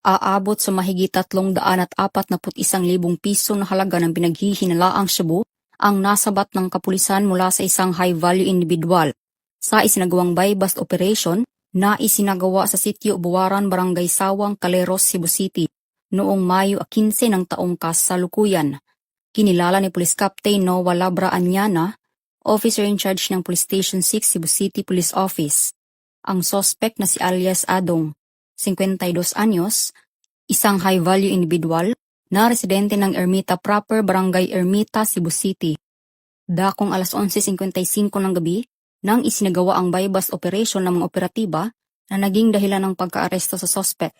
Aabot sa mahigit 341,000 piso na halaga ng pinaghihinalaang shabu ang nasabat ng kapulisan mula sa isang high-value individual sa isinagawang buy-bust operation na isinagawa sa sitio Buwaran, Barangay Sawang, Caleros, Cebu City noong Mayo 15 ng taong kasalukuyan. Kinilala ni Police Captain Noah Labra Anyana, officer in charge ng Police Station 6 Cebu City Police Office, ang suspect na si alias Adong, 52 anyos, isang high-value individual na residente ng Ermita Proper, Barangay Ermita, Cebu City. Dakong alas 11:55 ng gabi nang isinagawa ang buy-bust operation ng mga operatiba na naging dahilan ng pagkaaresto sa suspect.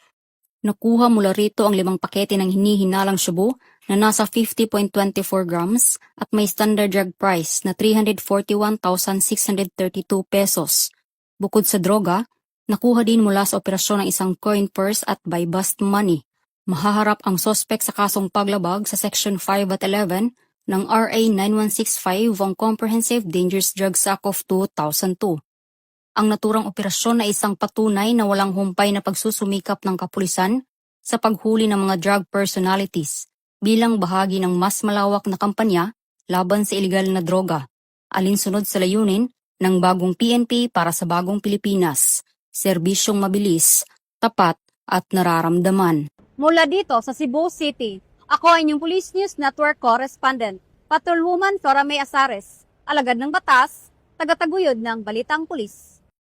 Nakuha mula rito ang 5 pakete ng hinihinalang shabu na nasa 50.24 grams at may standard drug price na 341,632 pesos. Bukod sa droga, nakuha din mula sa operasyon ng isang coin purse at buy-bust money. Mahaharap ang suspect sa kasong paglabag sa Section 5 at 11 ng RA 9165 ang Comprehensive Dangerous Drugs Act of 2002. Ang naturang operasyon ay isang patunay na walang humpay na pagsusumikap ng kapulisan sa paghuli ng mga drug personalities bilang bahagi ng mas malawak na kampanya laban sa ilegal na droga, alinsunod sa layunin ng bagong PNP para sa bagong Pilipinas, serbisyong mabilis, tapat at nararamdaman. Mula dito sa Cebu City, ako ay inyong Police News Network Correspondent, Patrolwoman Flora May Asares, alagad ng batas, tagataguyod ng Balitang Pulis.